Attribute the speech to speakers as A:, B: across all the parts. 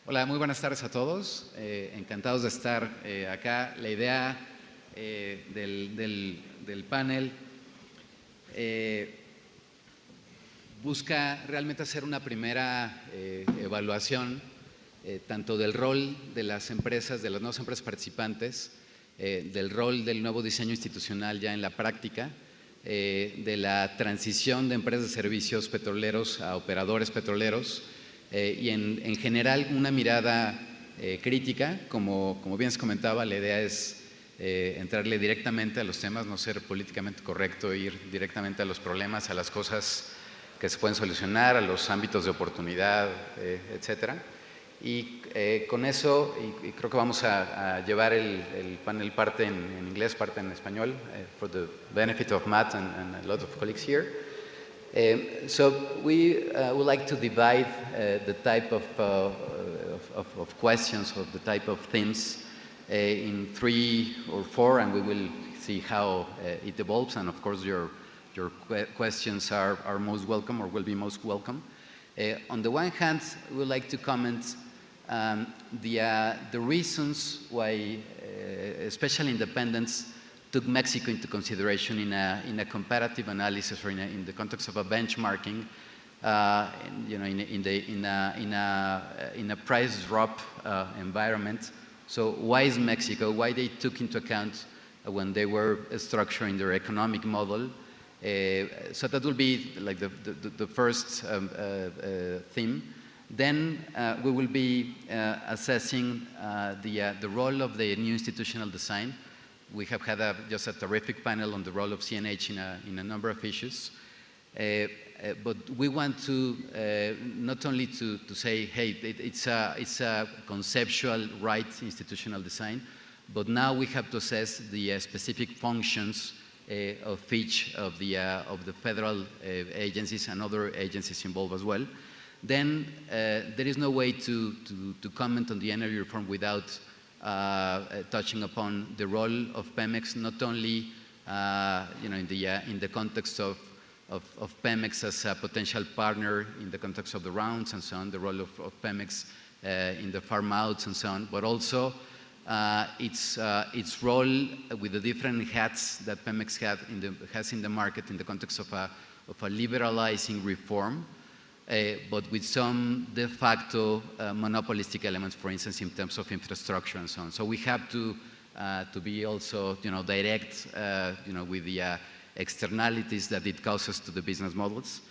A: Hola, muy buenas tardes a todos. Encantados de estar acá. La idea del panel busca realmente hacer una primera evaluación tanto del rol de las empresas, de las nuevas empresas participantes, del rol del nuevo diseño institucional ya en la práctica, de la transición de empresas de servicios petroleros a operadores petroleros, y en general una mirada crítica, como bien se comentaba. La idea es entrarle directamente a los temas, no ser políticamente correcto, ir directamente a los problemas, a las cosas que se pueden solucionar, a los ámbitos de oportunidad, etcétera. Y con eso, y creo que vamos a llevar el panel parte en inglés, parte en español, for the benefit of Matt and a lot of colleagues here. So we would like to divide the type of questions, of the type of themes, in 3 or 4, and we will see how it evolves. And of course, your questions are most welcome, or will be most welcome. On the one hand, we would like to comment the reasons why, especially independents, took Mexico into consideration in a comparative analysis, or in the context of a benchmarking, in a price drop environment. So why is Mexico? Why they took into account when they were structuring their economic model? So that will be like the first theme. Then we will be assessing the role of the new institutional design. We have had just a terrific panel on the role of CNH in a number of issues. But we want to not only to say, hey, it's a conceptual right institutional design, but now we have to assess the specific functions of each of the federal agencies and other agencies involved as well. Then there is no way to comment on the energy reform without touching upon the role of Pemex, not only in the context of Pemex as a potential partner in the context of the rounds and so on, the role of Pemex in the farm outs and so on, but also its role with the different hats that Pemex has in the market in the context of a liberalizing reform, but with some de facto monopolistic elements, for instance, in terms of infrastructure and so on. So we have to be also, direct, with the externalities that it causes to the business models.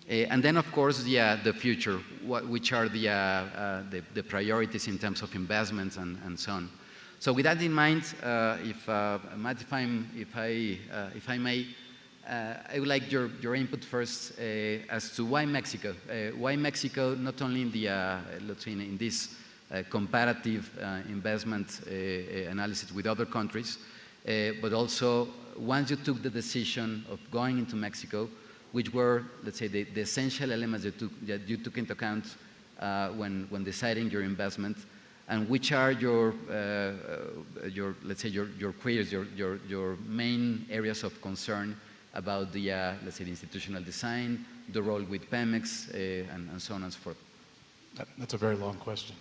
A: And then, of course, the future, which are the priorities in terms of investments and so on. So with that in mind, Matt, if I may, I would like your input first as to why Mexico. Why Mexico, not only in let's say in this comparative investment analysis with other countries, but also once you took the decision of going into Mexico, which were, let's say, the essential elements that you took into account when deciding your investment, and which are your let's say your queries, your main areas of concern about the let's say the institutional design, the role with Pemex, and so on and so forth.
B: That's a very long question.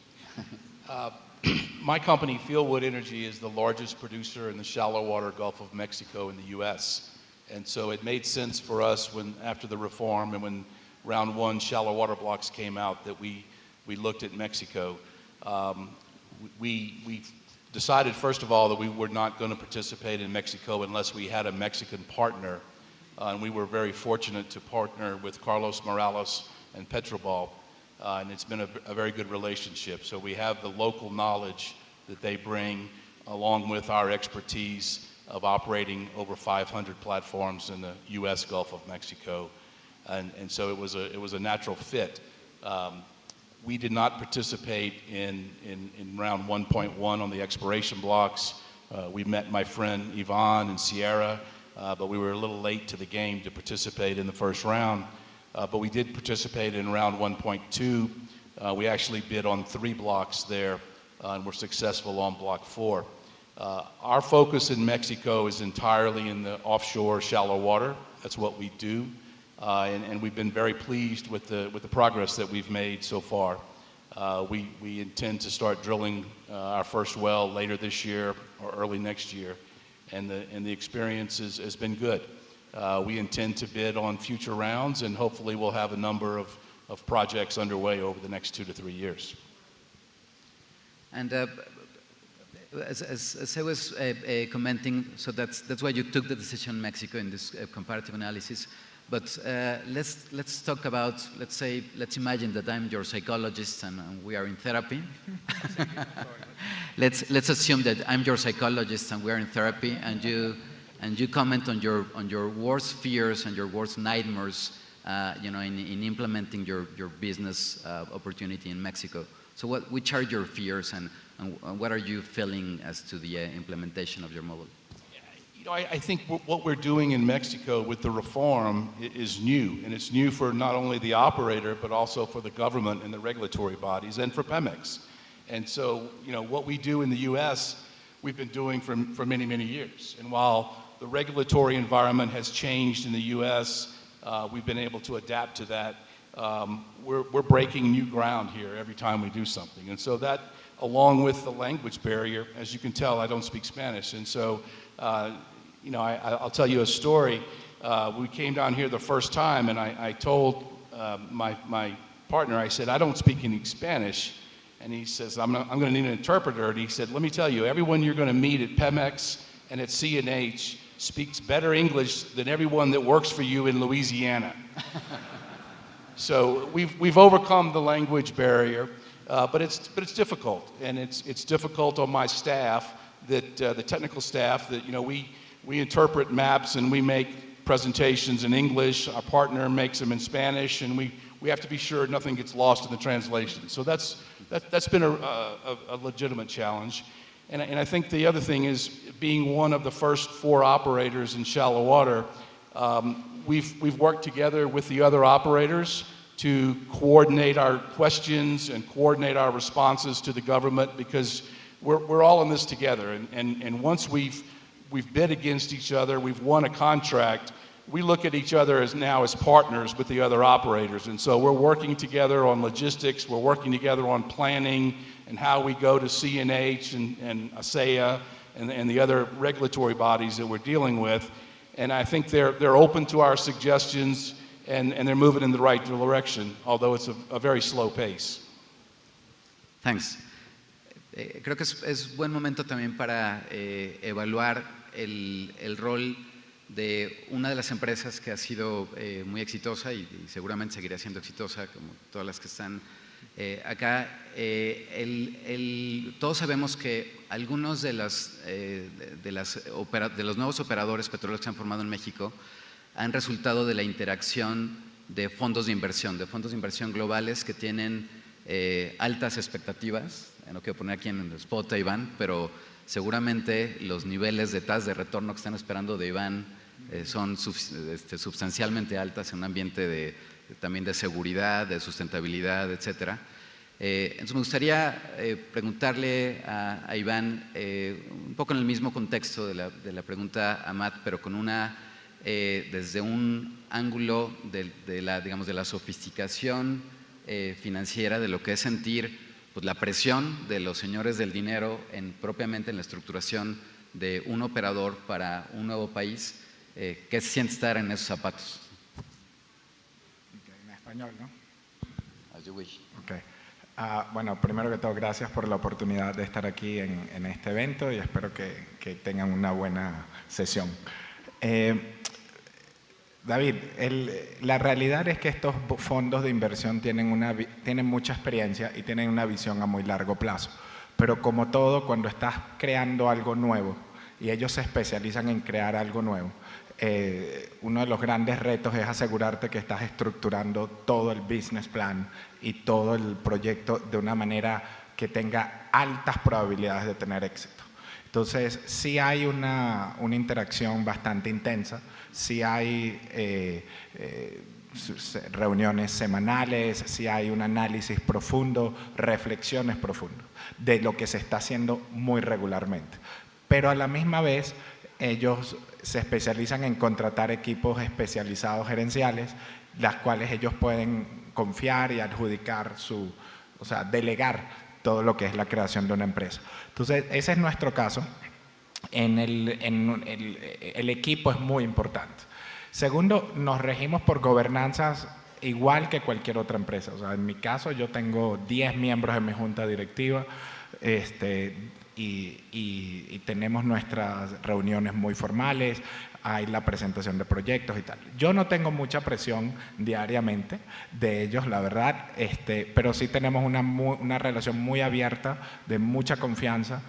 B: My company, Fieldwood Energy, is the largest producer in the shallow water Gulf of Mexico in the U.S. And so it made sense for us after the reform and when round 1 shallow water blocks came out that we looked at Mexico. We decided, first of all, that we were not going to participate in Mexico unless we had a Mexican partner. And we were very fortunate to partner with Carlos Morales and Petrobal. And it's been a very good relationship. So we have the local knowledge that they bring, along with our expertise of operating over 500 platforms in the U.S. Gulf of Mexico. And so it was a natural fit. We did not participate in round 1.1 on the exploration blocks. We met my friend Yvonne and Sierra, but we were a little late to the game to participate in the first round. But we did participate in round 1.2. We actually bid on 3 blocks there, and were successful on block 4. Our focus in Mexico is entirely in the offshore shallow water. That's what we do, and we've been very pleased with the progress that we've made so far. We intend to start drilling our first well later this year or early next year, and the experience has been good. We intend to bid on future rounds, and hopefully we'll have a number of projects underway over the next 2 to 3 years.
A: And as I was commenting, so that's why you took the decision in Mexico in this comparative analysis. But let's talk about, let's imagine that I'm your psychologist and we are in therapy. Let's assume that I'm your psychologist and we are in therapy, and you comment on your worst fears and your worst nightmares, in implementing your business opportunity in Mexico. So which are your fears and what are you feeling as to the implementation of your model?
B: I think what we're doing in Mexico with the reform is new, and it's new for not only the operator, but also for the government and the regulatory bodies and for Pemex. And so, what we do in the U.S., we've been doing for many, many years. And while the regulatory environment has changed in the U.S., we've been able to adapt to that. We're breaking new ground here every time we do something. And so that, along with the language barrier, as you can tell, I don't speak Spanish. And so, I'll tell you a story. We came down here the first time, and I told my partner, I said, I don't speak any Spanish. And he says, I'm going to need an interpreter. And he said, let me tell you, everyone you're going to meet at Pemex and at CNH speaks better English than everyone that works for you in Louisiana. So we've overcome the language barrier, but it's difficult, and it's difficult on my staff, that the technical staff, that we interpret maps and we make presentations in English. Our partner makes them in Spanish, and we have to be sure nothing gets lost in the translation. So that's been a legitimate challenge. And I think the other thing is, being one of the first 4 operators in shallow water, we've worked together with the other operators to coordinate our questions and coordinate our responses to the government, because we're all in this together. And once we've bid against each other, we've won a contract, we look at each other as partners with the other operators. And so we're working together on logistics, we're working together on planning and how we go to CNH and ASEA and the other regulatory bodies that we're dealing with. And I think they're open to our suggestions, and they're moving in the right direction, although it's a very slow pace.
A: Thanks. Creo que es buen momento también para evaluar el rol de una de las empresas que ha sido muy exitosa y seguramente seguirá siendo exitosa, como todas las que están acá. Todos sabemos que algunos de los nuevos operadores petroleros que se han formado en México han resultado de la interacción de fondos de inversión globales que tienen altas expectativas. No quiero poner aquí en el spot a Iván, pero seguramente los niveles de tasas de retorno que están esperando de Iván son sustancialmente altas en un ambiente también de seguridad, de sustentabilidad, etcétera. Entonces me gustaría preguntarle a Iván, un poco en el mismo contexto de la pregunta a Matt, pero con desde un ángulo de la sofisticación financiera, de lo que es sentir pues, la presión de los señores del dinero propiamente en la estructuración de un operador para un nuevo país. ¿Qué se siente estar en esos zapatos?
C: Okay, en español, ¿no?
A: As you wish.
C: Okay. Bueno, primero que todo, gracias por la oportunidad de estar aquí en este evento y espero que tengan una buena sesión. David, la realidad es que estos fondos de inversión tienen mucha experiencia y tienen una visión a muy largo plazo. Pero como todo, cuando estás creando algo nuevo y ellos se especializan en crear algo nuevo, uno de los grandes retos es asegurarte que estás estructurando todo el business plan y todo el proyecto de una manera que tenga altas probabilidades de tener éxito. Entonces, sí hay una interacción bastante intensa, sí hay reuniones semanales, sí hay un análisis profundo, reflexiones profundas de lo que se está haciendo muy regularmente. Pero a la misma vez, ellos se especializan en contratar equipos especializados gerenciales, las cuales ellos pueden confiar y adjudicar o sea, delegar todo lo que es la creación de una empresa. Entonces, ese es nuestro caso. El equipo es muy importante. Segundo, nos regimos por gobernanzas igual que cualquier otra empresa. O sea, en mi caso, yo tengo 10 miembros en mi junta directiva, y tenemos nuestras reuniones muy formales, hay la presentación de proyectos y tal. Yo no tengo mucha presión diariamente de ellos, la verdad, pero sí tenemos una relación muy abierta, de mucha confianza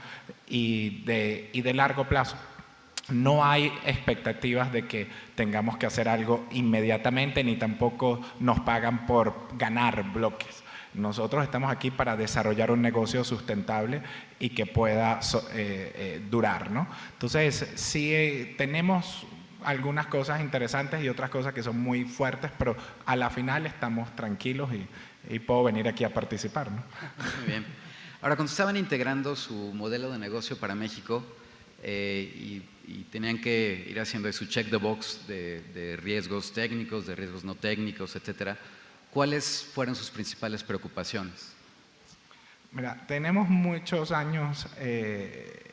C: y de largo plazo. No hay expectativas de que tengamos que hacer algo inmediatamente, ni tampoco nos pagan por ganar bloques. Nosotros estamos aquí para desarrollar un negocio sustentable y que pueda durar, ¿no? Entonces, sí tenemos algunas cosas interesantes y otras cosas que son muy fuertes, pero a la final estamos tranquilos y puedo venir aquí a participar, ¿no?
A: Muy bien. Ahora, cuando estaban integrando su modelo de negocio para México y tenían que ir haciendo su check the box de riesgos técnicos, de riesgos no técnicos, etcétera, ¿cuáles fueron sus principales preocupaciones?
C: Mira, tenemos muchos años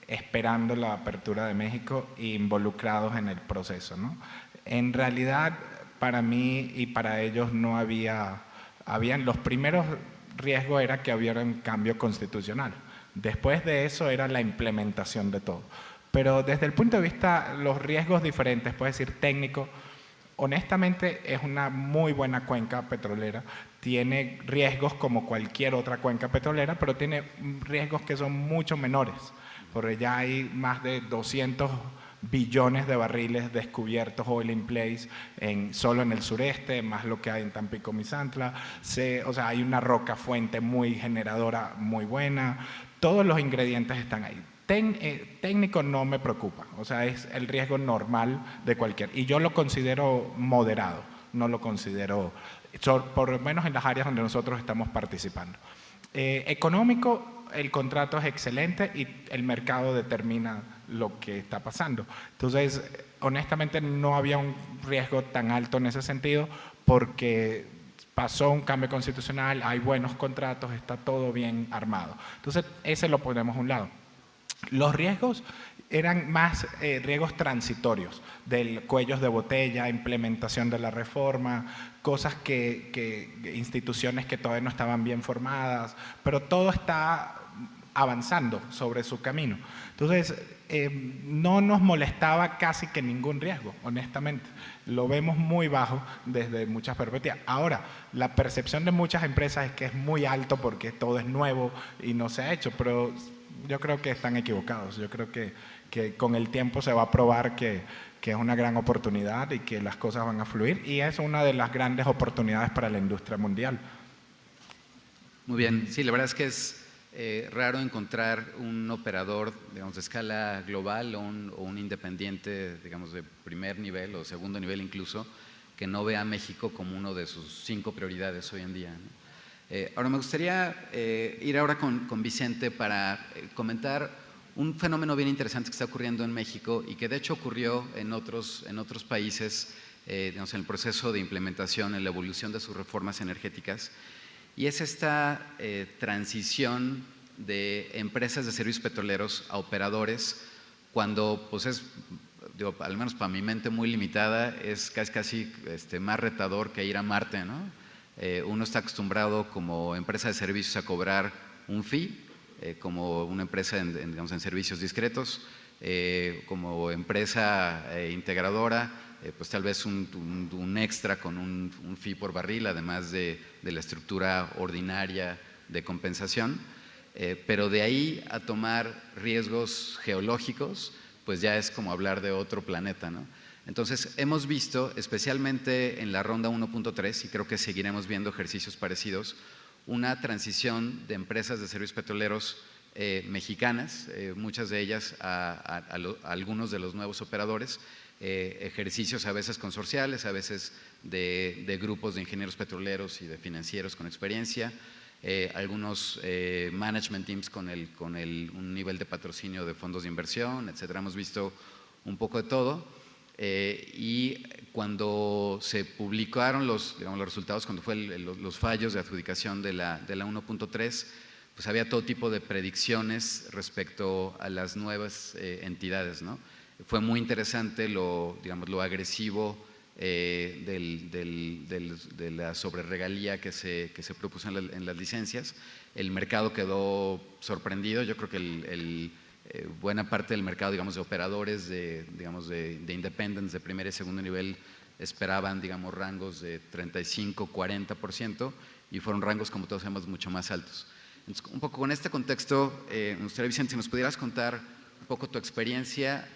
C: esperando la apertura de México e involucrados en el proceso, ¿no? En realidad, para mí y para ellos no habían los primeros riesgos era que hubiera un cambio constitucional. Después de eso era la implementación de todo. Pero desde el punto de vista, los riesgos diferentes, puedes decir técnico, honestamente es una muy buena cuenca petrolera, tiene riesgos como cualquier otra cuenca petrolera, pero tiene riesgos que son mucho menores, porque ya hay más de 200 billones de barriles descubiertos oil in place solo en el sureste, más lo que hay en Tampico, Misantla, o sea, hay una roca fuente muy generadora, muy buena, todos los ingredientes están ahí. Técnico no me preocupa, o sea, es el riesgo normal de cualquier, y yo lo considero moderado, no lo considero, por lo menos en las áreas donde nosotros estamos participando. Económico, el contrato es excelente y el mercado determina lo que está pasando. Entonces, honestamente no había un riesgo tan alto en ese sentido porque pasó un cambio constitucional, hay buenos contratos, está todo bien armado. Entonces, ese lo ponemos a un lado. Los riesgos eran más riesgos transitorios, del cuellos de botella, implementación de la reforma, cosas instituciones que todavía no estaban bien formadas, pero todo está avanzando sobre su camino. Entonces, no nos molestaba casi que ningún riesgo, honestamente. Lo vemos muy bajo desde muchas perspectivas. Ahora, la percepción de muchas empresas es que es muy alto porque todo es nuevo y no se ha hecho, pero yo creo que están equivocados. Yo creo que con el tiempo se va a probar que es una gran oportunidad y que las cosas van a fluir, y es una de las grandes oportunidades para la industria mundial.
A: Muy bien, sí, la verdad es que es raro encontrar un operador, digamos, de escala global o un independiente, digamos, de primer nivel o segundo nivel incluso, que no vea a México como uno de sus 5 prioridades hoy en día, ¿no? Ahora me gustaría ir ahora con Vicente para comentar un fenómeno bien interesante que está ocurriendo en México y que de hecho ocurrió en otros países, digamos, en el proceso de implementación, en la evolución de sus reformas energéticas, y es esta transición de empresas de servicios petroleros a operadores, cuando pues es, digo, al menos para mi mente muy limitada, es casi más retador que ir a Marte, ¿no? Uno está acostumbrado como empresa de servicios a cobrar un fee, como una empresa digamos, en servicios discretos, como empresa integradora, pues tal vez un extra con un fee por barril, además de la estructura ordinaria de compensación, pero de ahí a tomar riesgos geológicos, pues ya es como hablar de otro planeta, ¿no? Entonces, hemos visto, especialmente en la ronda 1.3, y creo que seguiremos viendo ejercicios parecidos, una transición de empresas de servicios petroleros mexicanas, muchas de ellas a algunos de los nuevos operadores, ejercicios a veces consorciales, a veces de grupos de ingenieros petroleros y de financieros con experiencia, algunos management teams con un nivel de patrocinio de fondos de inversión, etcétera. Hemos visto un poco de todo. Y cuando se publicaron los resultados, cuando fue los fallos de adjudicación de la 1.3, pues había todo tipo de predicciones respecto a las nuevas entidades, ¿no? Fue muy interesante lo agresivo de la sobreregalía que se propuso en las licencias. El mercado quedó sorprendido. Yo creo que buena parte del mercado, digamos, de operadores, de independents de primer y segundo nivel esperaban, digamos, rangos de 35-40%, y fueron rangos, como todos sabemos, mucho más altos. Entonces, un poco con este contexto, me gustaría, Vicente, si nos pudieras contar un poco tu experiencia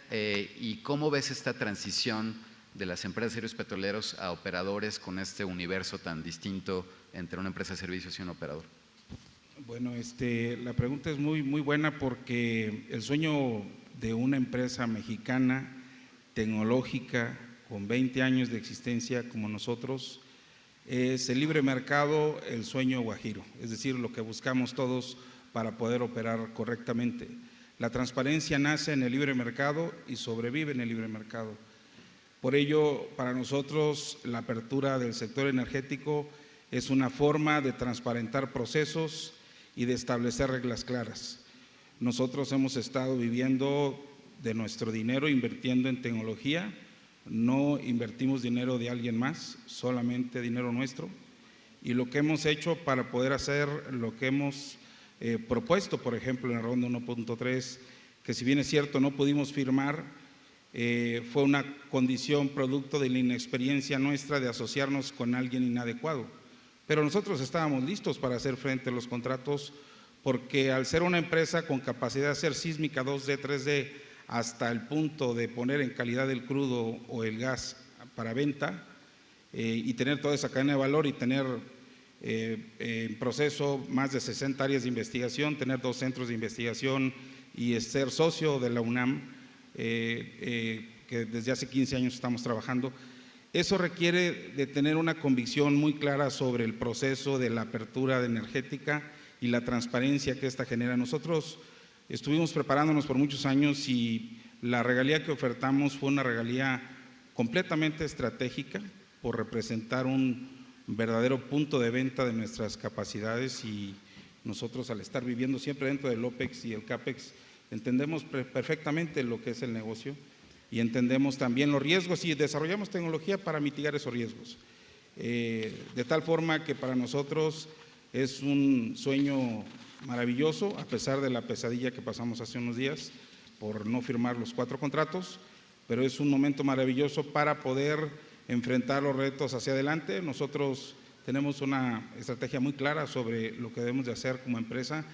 A: y cómo ves esta transición de las empresas de servicios petroleros a operadores con este universo tan distinto entre una empresa de servicios y un operador.
D: Bueno, la pregunta es muy buena, porque el sueño de una empresa mexicana, tecnológica, con 20 años de existencia como nosotros, es el libre mercado, el sueño guajiro, es decir, lo que buscamos todos para poder operar correctamente. La transparencia nace en el libre mercado y sobrevive en el libre mercado. Por ello, para nosotros, la apertura del sector energético es una forma de transparentar procesos y de establecer reglas claras. Nosotros hemos estado viviendo de nuestro dinero, invirtiendo en tecnología. No invertimos dinero de alguien más, solamente dinero nuestro. Y lo que hemos hecho para poder hacer lo que hemos propuesto, por ejemplo, en la ronda 1.3, que si bien es cierto no pudimos firmar, fue una condición producto de la inexperiencia nuestra de asociarnos con alguien inadecuado. Pero nosotros estábamos listos para hacer frente a los contratos, porque al ser una empresa con capacidad de hacer sísmica 2D, 3D, hasta el punto de poner en calidad el crudo o el gas para venta, y tener toda esa cadena de valor, y tener en proceso más de 60 áreas de investigación, tener 2 centros de investigación y ser socio de la UNAM, que desde hace 15 años estamos trabajando. Eso requiere de tener una convicción muy clara sobre el proceso de la apertura energética y la transparencia que esta genera. Nosotros estuvimos preparándonos por muchos años, y la regalía que ofertamos fue una regalía completamente estratégica, por representar un verdadero punto de venta de nuestras capacidades, y nosotros, al estar viviendo siempre dentro del OPEX y el CAPEX, entendemos perfectamente lo que es el negocio y entendemos también los riesgos, y desarrollamos tecnología para mitigar esos riesgos. De tal forma que para nosotros es un sueño maravilloso, a pesar de la pesadilla que pasamos hace unos días por no firmar los 4 contratos, pero es un momento maravilloso para poder enfrentar los retos hacia adelante. Nosotros tenemos una estrategia muy clara sobre lo que debemos de hacer como empresa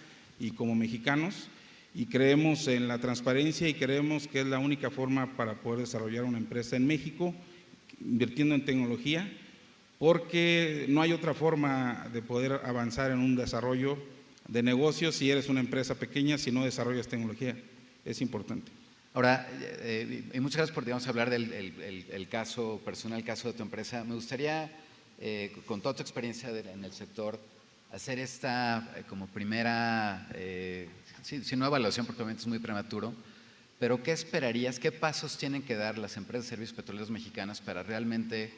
D: y como mexicanos, y creemos en la transparencia, y creemos que es la única forma para poder desarrollar una empresa en México, invirtiendo en tecnología, porque no hay otra forma de poder avanzar en un desarrollo de negocios si eres una empresa pequeña, si no desarrollas tecnología. Es importante.
A: Ahora, y muchas gracias por, digamos, hablar del el caso personal, el caso de tu empresa. Me gustaría, con toda tu experiencia en el sector, hacer esta como primera, si no evaluación, porque obviamente es muy prematuro, pero ¿qué esperarías, qué pasos tienen que dar las empresas de servicios petroleros mexicanas para realmente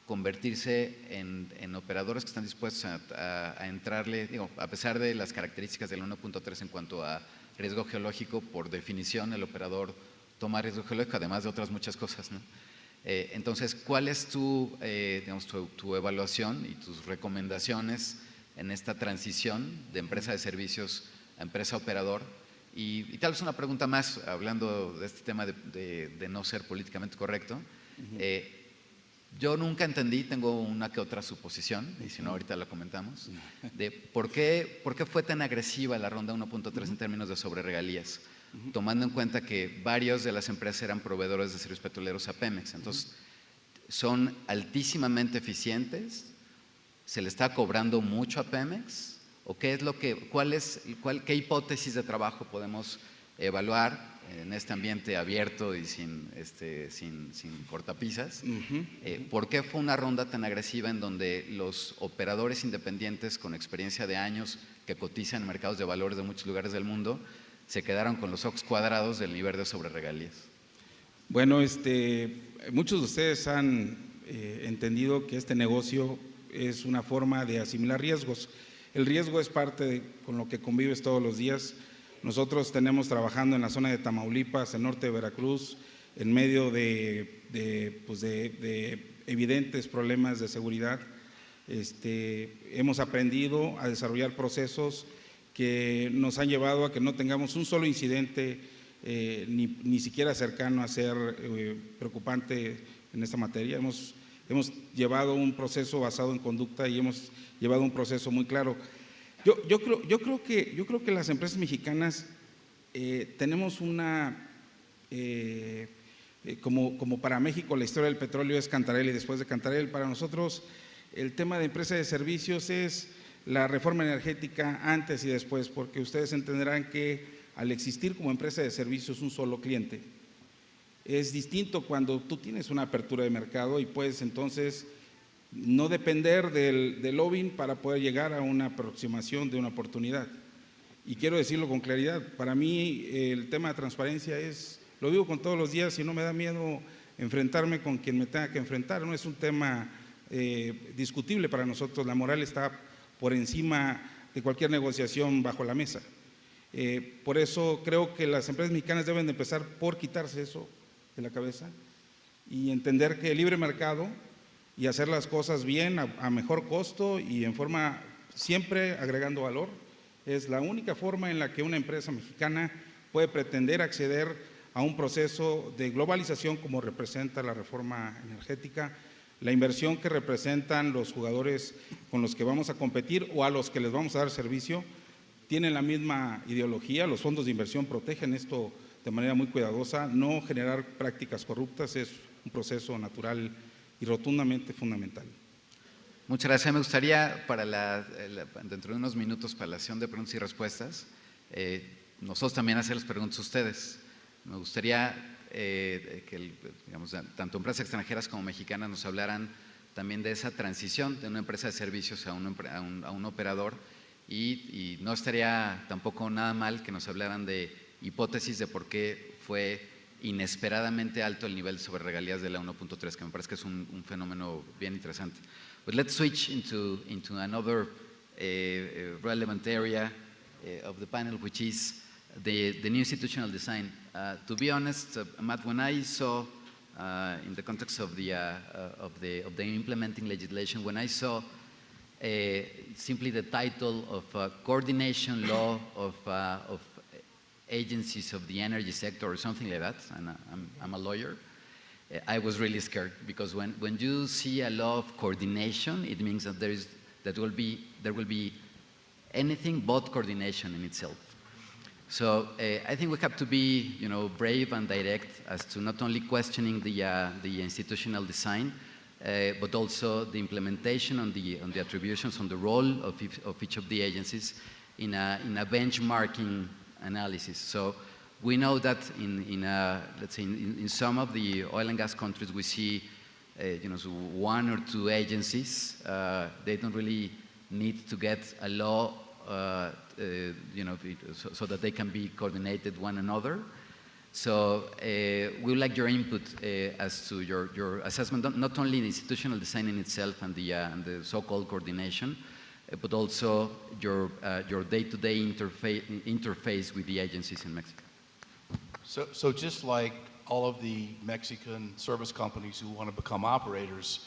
A: convertirse en operadores que están dispuestos a entrarle, digo, a pesar de las características del 1.3 en cuanto a riesgo geológico? Por definición, el operador toma riesgo geológico, además de otras muchas cosas, ¿no? Entonces, ¿cuál es tu evaluación y tus recomendaciones en esta transición de empresa de servicios a empresa operador? Y tal vez una pregunta más, hablando de este tema de no ser políticamente correcto. Yo nunca entendí, tengo una que otra suposición, y si no ahorita la comentamos, de por qué fue tan agresiva la ronda 1.3 en términos de sobreregalías, tomando en cuenta que varios de las empresas eran proveedores de servicios petroleros a Pemex. Entonces, ¿son altísimamente eficientes? ¿Se le está cobrando mucho a Pemex? ¿O qué es qué hipótesis de trabajo podemos evaluar en este ambiente abierto y sin cortapisas? ¿Por qué fue una ronda tan agresiva en donde los operadores independientes con experiencia de años que cotizan en mercados de valores de muchos lugares del mundo se quedaron con los ojos cuadrados del nivel de sobreregalías?
D: Bueno, muchos de ustedes han entendido que este negocio es una forma de asimilar riesgos. El riesgo es parte con lo que convives todos los días. Nosotros tenemos trabajando en la zona de Tamaulipas, el norte de Veracruz, en medio de evidentes problemas de seguridad. Hemos aprendido a desarrollar procesos que nos han llevado a que no tengamos un solo incidente, ni siquiera cercano a ser preocupante en esta materia. Hemos llevado un proceso basado en conducta y hemos llevado un proceso muy claro. Yo creo que las empresas mexicanas tenemos una, como para México la historia del petróleo es Cantarell y después de Cantarell, para nosotros el tema de empresa de servicios es la reforma energética antes y después, porque ustedes entenderán que al existir como empresa de servicios un solo cliente, es distinto cuando tú tienes una apertura de mercado y puedes entonces no depender del lobbying para poder llegar a una aproximación de una oportunidad. Y quiero decirlo con claridad, para mí el tema de transparencia lo vivo con todos los días y no me da miedo enfrentarme con quien me tenga que enfrentar. No es un tema discutible para nosotros, la moral está por encima de cualquier negociación bajo la mesa. Por eso creo que las empresas mexicanas deben de empezar por quitarse eso de la cabeza y entender que el libre mercado y hacer las cosas bien, a mejor costo y en forma siempre agregando valor, es la única forma en la que una empresa mexicana puede pretender acceder a un proceso de globalización como representa la reforma energética, la inversión que representan los jugadores con los que vamos a competir o a los que les vamos a dar servicio, tienen la misma ideología. Los fondos de inversión protegen esto de manera muy cuidadosa. No generar prácticas corruptas es un proceso natural y rotundamente fundamental.
A: Muchas gracias. Me gustaría, dentro de unos minutos, para la sesión de preguntas y respuestas, nosotros también hacerles preguntas a ustedes. Me gustaría que, digamos, tanto empresas extranjeras como mexicanas nos hablaran también de esa transición de una empresa de servicios a un operador y no estaría tampoco nada mal que nos hablaran de hipótesis de por qué fue inesperadamente alto el nivel sobre regalías de la 1.3, que me parece que es un fenómeno bien interesante. But let's switch into another relevant area of the panel, which is the new institutional design. To be honest, Matt, when I saw in the context of the implementing legislation, when I saw simply the title of coordination law of agencies of the energy sector or something like that, and I'm a lawyer, I was really scared because when you see a law of coordination, it means that there will be anything but coordination in itself. So I think we have to be, brave and direct as to not only questioning the institutional design, but also the implementation on the attributions, on the role of each of the agencies in a benchmarking analysis. So we know that let's say in some of the oil and gas countries we see so one or two agencies. They don't really need to get a law so that they can be coordinated one another. So we would like your input as to your assessment, not only the institutional design in itself and the so-called coordination, but also your day-to-day interface with the agencies in Mexico.
B: So just like all of the Mexican service companies who want to become operators,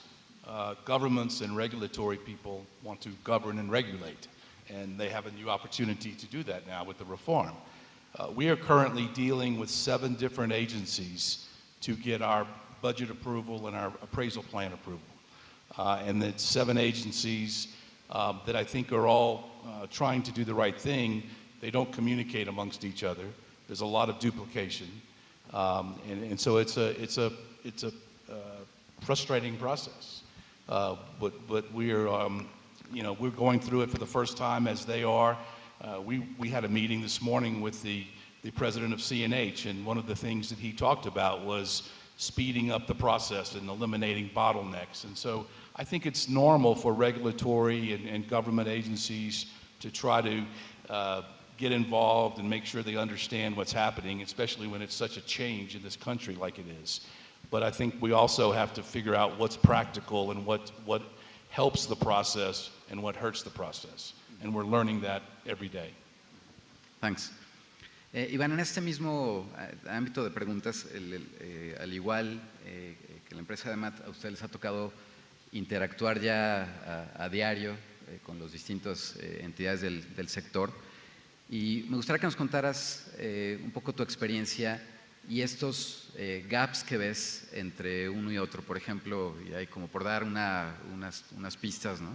B: governments and regulatory people want to govern and regulate, and they have a new opportunity to do that now with the reform. We are currently dealing with 7 different agencies to get our budget approval and our appraisal plan approval. And it's 7 agencies that I think are all trying to do the right thing. They don't communicate amongst each other. There's a lot of duplication. And so it's a frustrating process. But we're going through it for the first time as they are. We had a meeting this morning with the president of CNH, and one of the things that he talked about was speeding up the process and eliminating bottlenecks. And so I think it's normal for regulatory and government agencies to try to get involved and make sure they understand what's happening, especially when it's such a change in this country like it is. But I think we also have to figure out what's practical and what helps the process and what hurts the process. And we're learning that every day.
A: Thanks. Iván, en este mismo ámbito de preguntas, al igual que la empresa de Matt, a ustedes les ha tocado interactuar ya a diario con las distintas entidades del sector. Y me gustaría que nos contaras un poco tu experiencia y estos gaps que ves entre uno y otro. Por ejemplo, y hay como por dar unas pistas, ¿no?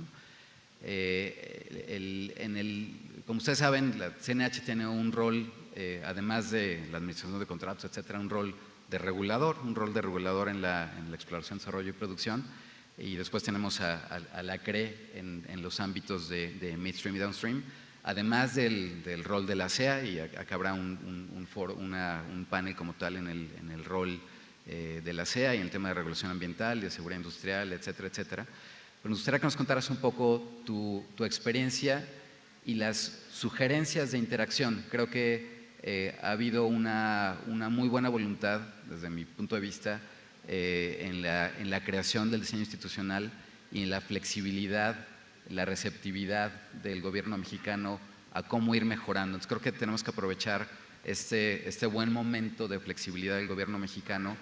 A: Como ustedes saben, la CNH tiene un rol, además de la administración de contratos, etcétera, un rol de regulador en la exploración, desarrollo y producción. Y después tenemos a la CRE en los ámbitos de midstream y downstream, además del rol de la SEA, y acá habrá un panel como tal en el rol de la SEA y en el tema de regulación ambiental, de seguridad industrial, etcétera, etcétera. Pero nos gustaría que nos contaras un poco tu experiencia y las sugerencias de interacción. Creo que ha habido una muy buena voluntad, desde mi punto de vista, en la creación del diseño institucional y en la flexibilidad, la receptividad del gobierno mexicano a cómo ir mejorando. Entonces creo que tenemos que aprovechar este buen momento de flexibilidad del gobierno mexicano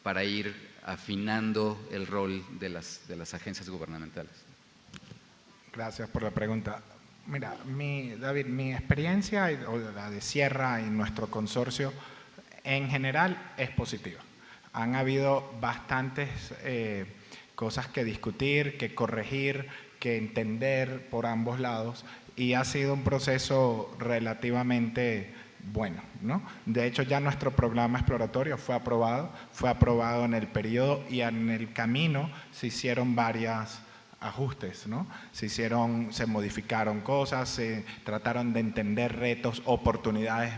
A: para ir afinando el rol de las agencias gubernamentales.
C: Gracias por la pregunta. Mira, David, mi experiencia, o la de Sierra y nuestro consorcio, en general es positiva. Han habido bastantes cosas que discutir, que corregir, que entender por ambos lados, y ha sido un proceso relativamente bueno, ¿no? De hecho, ya nuestro programa exploratorio fue aprobado en el periodo, y en el camino se hicieron varios ajustes, ¿no? Se modificaron cosas, se trataron de entender retos, oportunidades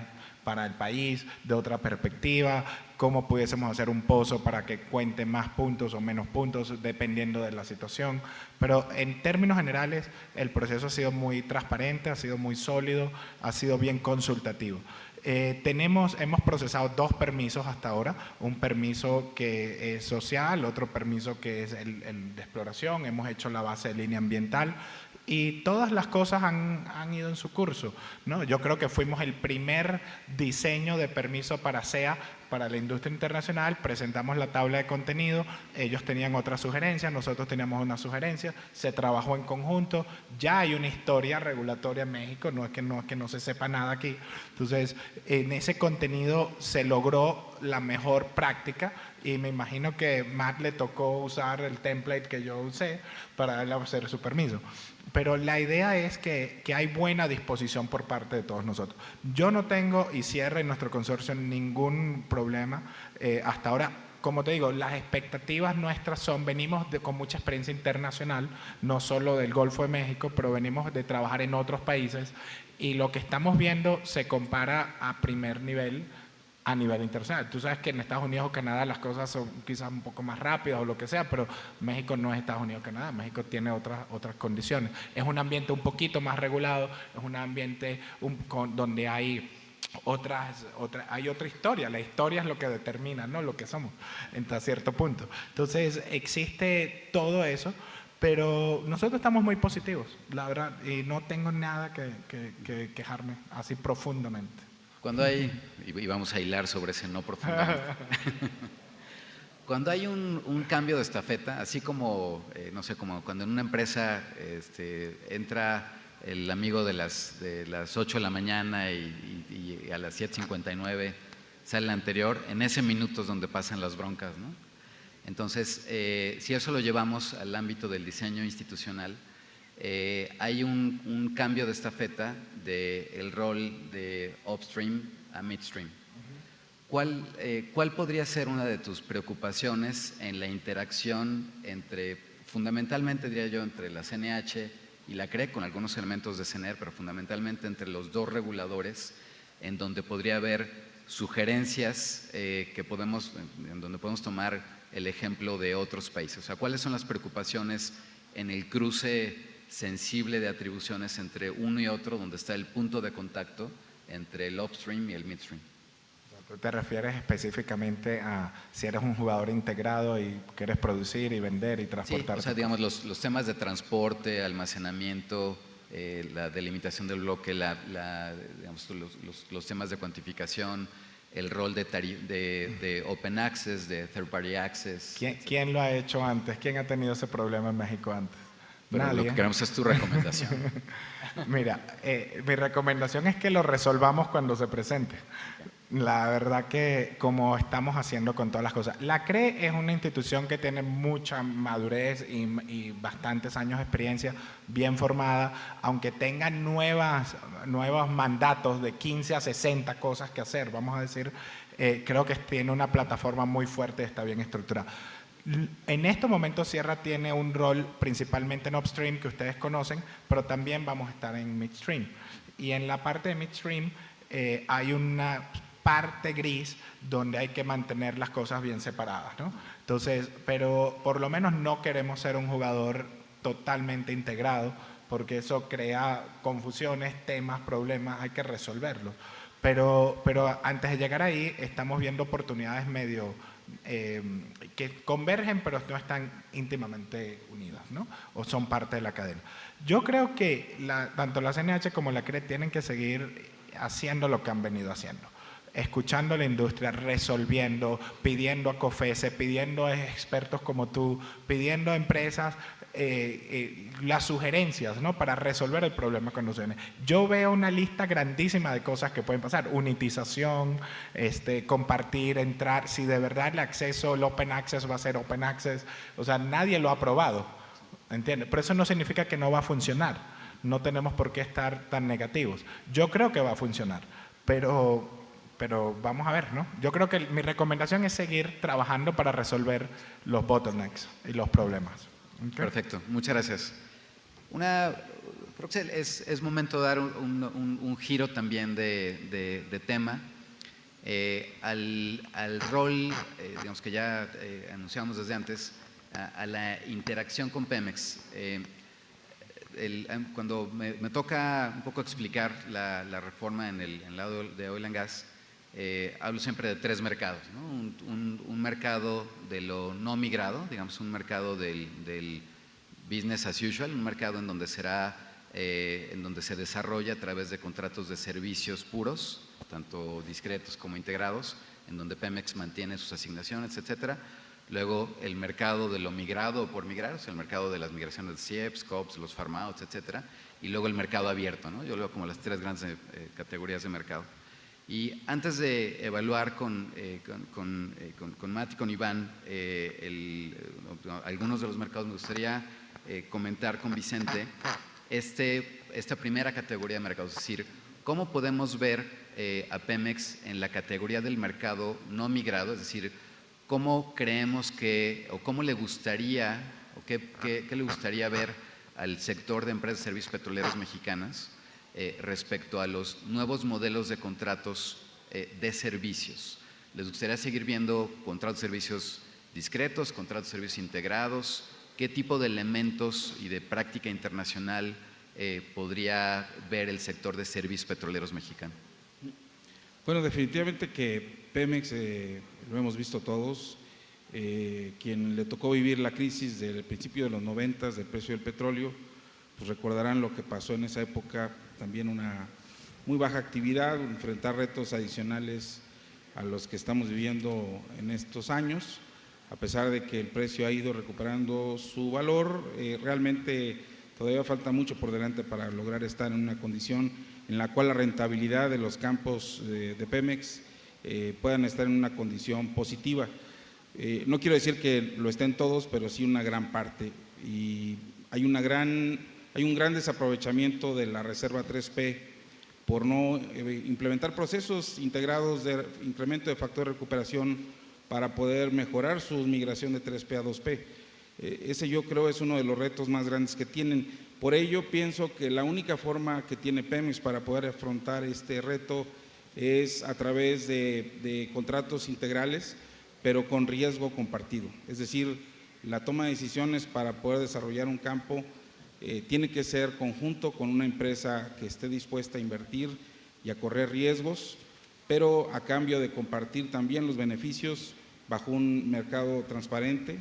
C: para el país de otra perspectiva, cómo pudiésemos hacer un pozo para que cuente más puntos o menos puntos dependiendo de la situación. Pero en términos generales el proceso ha sido muy transparente, ha sido muy sólido, ha sido bien consultativo. Hemos procesado 2 permisos hasta ahora, un permiso que es social, otro permiso que es el de exploración. Hemos hecho la base de línea ambiental y todas las cosas han ido en su curso, ¿no? Yo creo que fuimos el primer diseño de permiso para SEA, para la industria internacional. Presentamos la tabla de contenido, ellos tenían otras sugerencias, nosotros teníamos una sugerencia, se trabajó en conjunto, ya hay una historia regulatoria en México, no es que no se sepa nada aquí. Entonces, en ese contenido se logró la mejor práctica, y me imagino que Matt le tocó usar el template que yo usé para darle a hacer su permiso. Pero la idea es que hay buena disposición por parte de todos nosotros. Yo no tengo, y Sierra y nuestro consorcio, ningún problema hasta ahora. Como te digo, las expectativas nuestras venimos con mucha experiencia internacional, no solo del Golfo de México, pero venimos de trabajar en otros países, y lo que estamos viendo se compara a primer nivel a nivel internacional. Tú sabes que en Estados Unidos o Canadá las cosas son quizás un poco más rápidas o lo que sea, pero México no es Estados Unidos o Canadá. México tiene otras condiciones. Es un ambiente un poquito más regulado, es un ambiente donde hay hay otra historia. La historia es lo que determina, ¿no?, lo que somos hasta cierto punto. Entonces existe todo eso, pero nosotros estamos muy positivos, la verdad, y no tengo nada que quejarme así profundamente.
A: Cuando hay, y vamos a hilar sobre ese no profundamente, cuando hay un cambio de estafeta, así como, no sé, como cuando en una empresa entra el amigo de las 8 de la mañana y a las 7:59 sale el anterior, en ese minuto es donde pasan las broncas, ¿no? Entonces, si eso lo llevamos al ámbito del diseño institucional, hay un cambio de estafeta del rol de upstream a midstream. ¿Cuál podría ser una de tus preocupaciones en la interacción fundamentalmente diría yo, entre la CNH y la CRE, con algunos elementos de CNR, pero fundamentalmente entre los dos reguladores, en donde podría haber sugerencias en donde podemos tomar el ejemplo de otros países? O sea, ¿cuáles son las preocupaciones en el cruce sensible de atribuciones entre uno y otro, donde está el punto de contacto entre el upstream y el midstream?
C: ¿Te refieres específicamente a si eres un jugador integrado y quieres producir y vender y
A: Sí,
C: transportar?
A: o sea, digamos, los temas de transporte, almacenamiento, la delimitación del bloque, digamos, los temas de cuantificación, el rol de Open Access, de Third Party Access.
C: ¿Quién lo ha hecho antes? ¿Quién ha tenido ese problema en México antes?
A: Pero lo
C: Nadie.
A: que queremos es tu recomendación.
C: Mira, mi recomendación es que lo resolvamos cuando se presente. La verdad que como estamos haciendo con todas las cosas. La CRE es una institución que tiene mucha madurez y bastantes años de experiencia, bien formada, aunque tenga nuevos mandatos de 15 a 60 cosas que hacer, vamos a decir, creo que tiene una plataforma muy fuerte y está bien estructurada. En estos momentos Sierra tiene un rol principalmente en upstream que ustedes conocen, pero también vamos a estar en midstream. Y en la parte de midstream hay una parte gris donde hay que mantener las cosas bien separadas, ¿no? Entonces, pero por lo menos no queremos ser un jugador totalmente integrado, porque eso crea confusiones, temas, problemas, hay que resolverlos. Pero antes de llegar ahí, estamos viendo oportunidades medio que convergen pero no están íntimamente unidas, ¿no? O son parte de la cadena. Yo creo que tanto la CNH como la CRE tienen que seguir haciendo lo que han venido haciendo, escuchando a la industria, resolviendo, pidiendo a COFESE, pidiendo a expertos como tú, pidiendo a empresas las sugerencias, ¿no?, para resolver el problema cuando se viene. Yo veo una lista grandísima de cosas que pueden pasar: unitización, compartir, entrar, si de verdad el acceso, el open access va a ser open access, o sea, nadie lo ha probado, ¿entiendes? Pero eso no significa que no va a funcionar, no tenemos por qué estar tan negativos. Yo creo que va a funcionar, pero vamos a ver, ¿no? Yo creo que mi recomendación es seguir trabajando para resolver los bottlenecks y los problemas. ¿Okay?
A: Perfecto, muchas gracias. Creo que es momento de dar un giro también de tema al rol, digamos, que ya anunciamos desde antes, a la interacción con Pemex. Cuando me toca un poco explicar la reforma en el lado de Oil and Gas, hablo siempre de tres mercados, ¿no? Un mercado de lo no migrado, digamos, un mercado del business as usual, un mercado en donde se desarrolla a través de contratos de servicios puros, tanto discretos como integrados, en donde Pemex mantiene sus asignaciones, etcétera. Luego el mercado de lo migrado o por migrar, o sea, el mercado de las migraciones de CIEPS, COPS, los farmouts, etcétera. Y luego el mercado abierto, ¿no? Yo lo veo como las tres grandes categorías de mercado. Y antes de evaluar con Matt y con Iván algunos de los mercados, me gustaría comentar con Vicente esta primera categoría de mercados, es decir, cómo podemos ver a Pemex en la categoría del mercado no migrado, es decir, cómo creemos que, o cómo le gustaría, o qué le gustaría ver al sector de empresas de servicios petroleros mexicanas respecto a los nuevos modelos de contratos de servicios. ¿Les gustaría seguir viendo contratos de servicios discretos, contratos de servicios integrados? ¿Qué tipo de elementos y de práctica internacional podría ver el sector de servicios petroleros mexicano?
D: Bueno, definitivamente que Pemex, lo hemos visto todos, quien le tocó vivir la crisis del principio de los 90 del precio del petróleo, pues recordarán lo que pasó en esa época, también una muy baja actividad, enfrentar retos adicionales a los que estamos viviendo en estos años. A pesar de que el precio ha ido recuperando su valor, realmente todavía falta mucho por delante para lograr estar en una condición en la cual la rentabilidad de los campos de Pemex puedan estar en una condición positiva. No quiero decir que lo estén todos, pero sí una gran parte. Y hay un gran desaprovechamiento de la reserva 3P por no implementar procesos integrados de incremento de factor de recuperación para poder mejorar su migración de 3P a 2P. Ese yo creo es uno de los retos más grandes que tienen. Por ello pienso que la única forma que tiene Pemex para poder afrontar este reto es a través de contratos integrales, pero con riesgo compartido. Es decir, la toma de decisiones para poder desarrollar un campo tiene que ser conjunto con una empresa que esté dispuesta a invertir y a correr riesgos, pero a cambio de compartir también los beneficios bajo un mercado transparente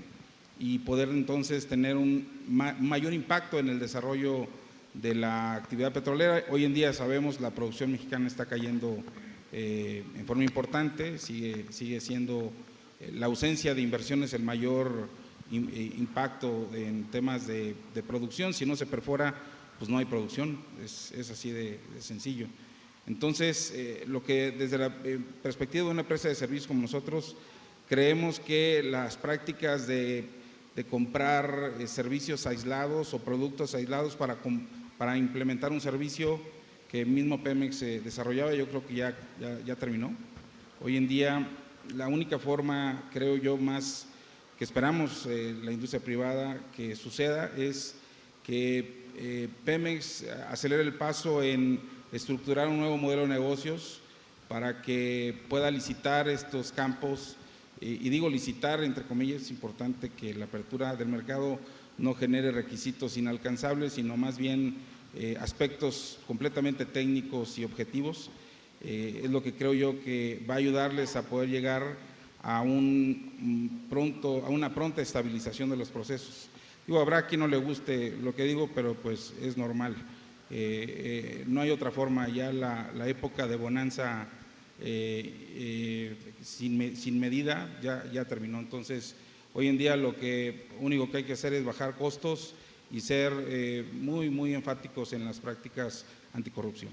D: y poder entonces tener un mayor impacto en el desarrollo de la actividad petrolera. Hoy en día sabemos la producción mexicana está cayendo en forma importante, sigue siendo la ausencia de inversiones el mayor impacto en temas de producción. Si no se perfora, pues no hay producción, es así de sencillo. Entonces, lo que desde la perspectiva de una empresa de servicios como nosotros, creemos que las prácticas de comprar servicios aislados o productos aislados para implementar un servicio que mismo Pemex desarrollaba, yo creo que ya terminó. Hoy en día, la única forma, creo yo, más que esperamos la industria privada que suceda es que Pemex acelere el paso en estructurar un nuevo modelo de negocios para que pueda licitar estos campos, y digo licitar entre comillas. Es importante que la apertura del mercado no genere requisitos inalcanzables, sino más bien aspectos completamente técnicos y objetivos. Es lo que creo yo que va a ayudarles a poder llegar a una pronta estabilización de los procesos. Digo, habrá quien no le guste lo que digo, pero pues es normal. No hay otra forma. Ya la época de bonanza sin medida ya terminó. Entonces, hoy en día lo único que hay que hacer es bajar costos y ser muy, muy enfáticos en las prácticas anticorrupción.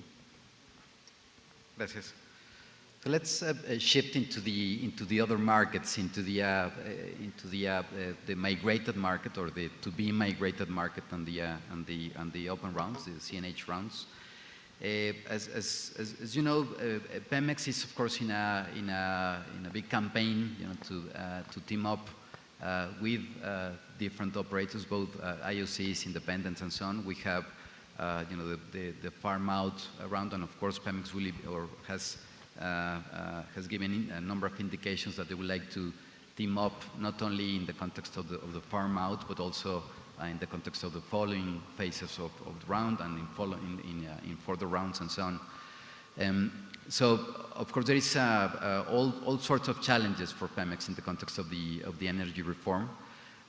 A: Gracias. So let's shift into the other markets, into the migrated market, or the to be migrated market on the open rounds, the CNH rounds. As you know, Pemex is of course in a big campaign, to team up with different operators, both IOCs, independents, and so on. We have the farm out round, and of course Pemex has given a number of indications that they would like to team up, not only in the context of the farm out, but also in the context of the following phases of the round and in further rounds and so on. So of course there is all sorts of challenges for Pemex in the context of the energy reform.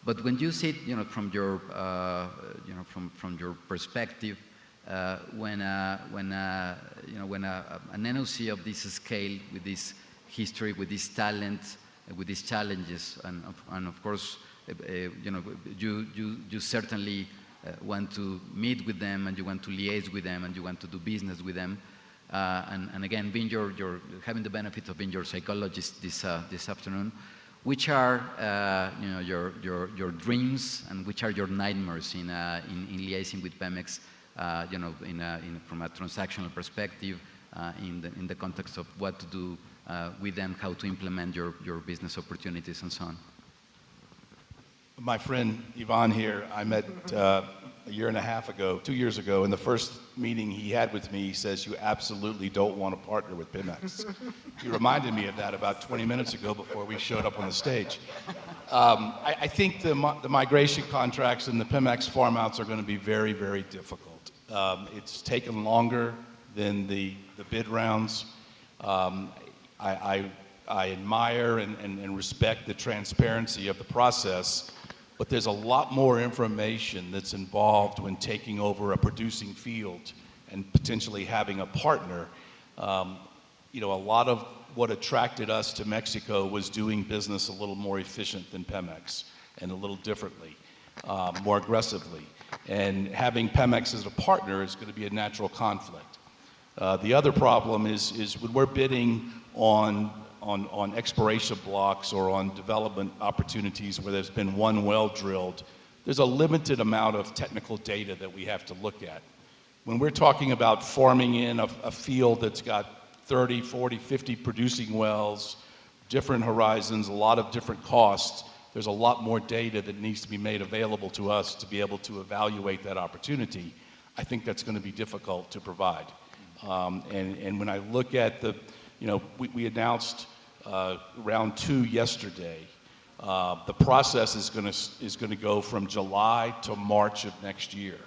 A: But when you see it, from your perspective, when an NOC of this scale, with this history, with this talent, with these challenges, and of course, you certainly want to meet with them, and you want to liaise with them, and you want to do business with them, and again, being having the benefit of being your psychologist this afternoon, which are your dreams and which are your nightmares in liaising with Pemex? From a transactional perspective, in the context of what to do with them, how to implement your business opportunities, and so on.
B: My friend Ivan here, I met a year and a half ago, 2 years ago, in the first meeting he had with me, he says, "You absolutely don't want to partner with Pemex." He reminded me of that about 20 minutes ago before we showed up on the stage. I think the migration contracts and the Pemex farm outs are going to be very, very difficult. It's taken longer than the bid rounds. I admire and respect the transparency of the process, but there's a lot more information that's involved when taking over a producing field and potentially having a partner. A lot of what attracted us to Mexico was doing business a little more efficient than Pemex and a little differently, more aggressively. And having Pemex as a partner is going to be a natural conflict. The other problem is when we're bidding on exploration blocks or on development opportunities where there's been one well drilled, there's a limited amount of technical data that we have to look at. When we're talking about farming in a field that's got 30, 40, 50 producing wells, different horizons, a lot of different costs, there's a lot more data that needs to be made available to us to be able to evaluate that opportunity. I think that's going to be difficult to provide. And when I look at we announced round 2 yesterday. The process is going to go from July to March of next year.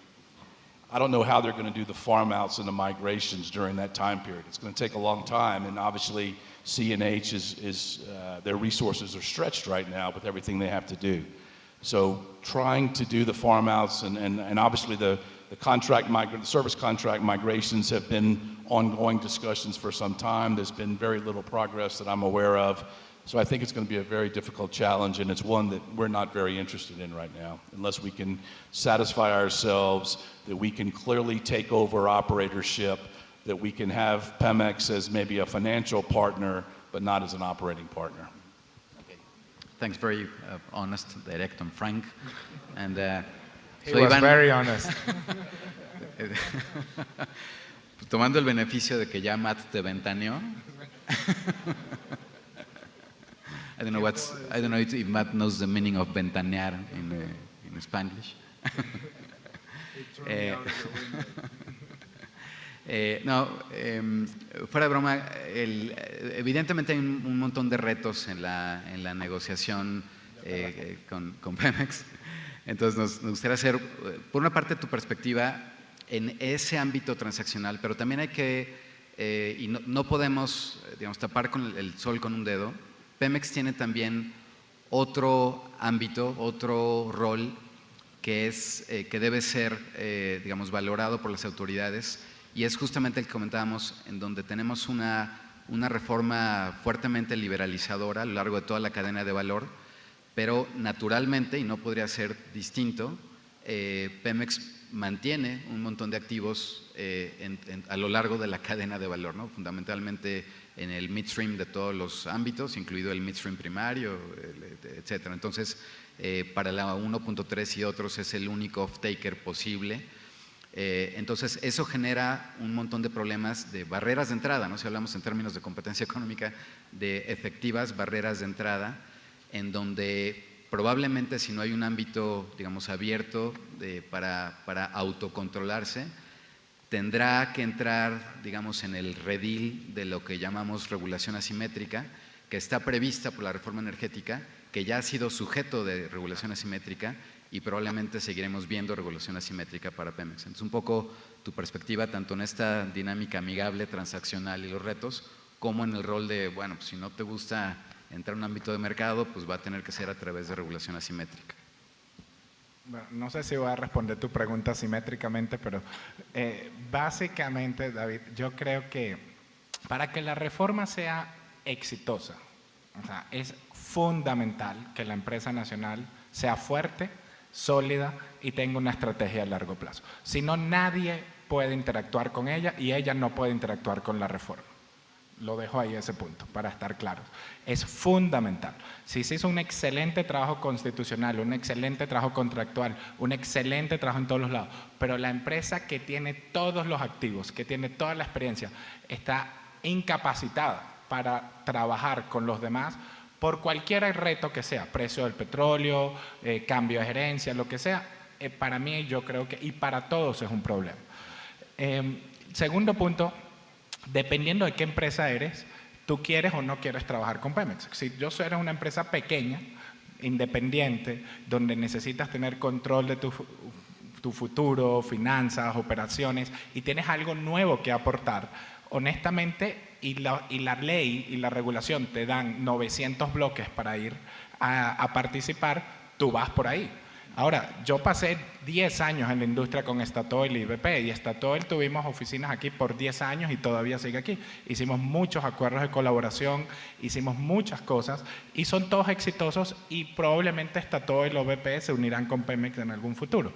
B: I don't know how they're going to do the farm outs and the migrations during that time period. It's going to take a long time, and obviously CNH their resources are stretched right now with everything they have to do. So trying to do the farm outs and obviously the service contract migrations have been ongoing discussions for some time. There's been very little progress that I'm aware of. So I think it's going to be a very difficult challenge, and it's one that we're not very interested in right now, unless we can satisfy ourselves that we can clearly take over operatorship, that we can have Pemex as maybe a financial partner, but not as an operating partner.
A: Okay. Thanks, very honest, direct, and frank. And
C: He was very honest.
A: Tomando el beneficio de que ya Matt te ventaneó. I don't know if Matt knows the meaning of ventanear in Spanish. No, fuera de broma, evidentemente hay un montón de retos en la negociación con Pemex. Entonces nos gustaría hacer, por una parte, tu perspectiva en ese ámbito transaccional, pero también hay que, y no podemos, digamos, tapar con el sol con un dedo. Pemex tiene también otro ámbito, otro rol que debe ser, digamos, valorado por las autoridades, y es justamente el que comentábamos, en donde tenemos una reforma fuertemente liberalizadora a lo largo de toda la cadena de valor, pero naturalmente, y no podría ser distinto, Pemex mantiene un montón de activos a lo largo de la cadena de valor, ¿no? Fundamentalmente en el midstream de todos los ámbitos, incluido el midstream primario, etcétera. Entonces, para la 1.3 y otros es el único off-taker posible. Entonces, eso genera un montón de problemas de barreras de entrada, ¿no? Si hablamos en términos de competencia económica, de efectivas barreras de entrada, en donde probablemente si no hay un ámbito, digamos, abierto para autocontrolarse, tendrá que entrar, digamos, en el redil de lo que llamamos regulación asimétrica, que está prevista por la reforma energética, que ya ha sido sujeto de regulación asimétrica, y probablemente seguiremos viendo regulación asimétrica para Pemex. Entonces, un poco tu perspectiva, tanto en esta dinámica amigable, transaccional y los retos, como en el rol de, bueno, pues si no te gusta entrar en un ámbito de mercado, pues va a tener que ser a través de regulación asimétrica.
C: Bueno, no sé si voy a responder tu pregunta asimétricamente, pero básicamente, David, yo creo que para que la reforma sea exitosa, o sea, es fundamental que la empresa nacional sea fuerte, sólida y tenga una estrategia a largo plazo. Si no, nadie puede interactuar con ella y ella no puede interactuar con la reforma. Lo dejo ahí ese punto para estar claros. Es fundamental. Si se hizo un excelente trabajo constitucional, un excelente trabajo contractual, un excelente trabajo en todos los lados, pero la empresa que tiene todos los activos, que tiene toda la experiencia, está incapacitada para trabajar con los demás por cualquier reto que sea, precio del petróleo, cambio de gerencia, lo que sea, para mí yo creo que, y para todos es un problema. Segundo punto, dependiendo de qué empresa eres, tú quieres o no quieres trabajar con Pemex. Si yo soy una empresa pequeña, independiente, donde necesitas tener control de tu futuro, finanzas, operaciones, y tienes algo nuevo que aportar, honestamente, y la ley y la regulación te dan 900 bloques para ir a participar, tú vas por ahí. Ahora, yo pasé 10 años en la industria con Statoil y BP, y Statoil tuvimos oficinas aquí por 10 años y todavía sigue aquí. Hicimos muchos acuerdos de colaboración, hicimos muchas cosas y son todos exitosos, y probablemente Statoil o BP se unirán con Pemex en algún futuro.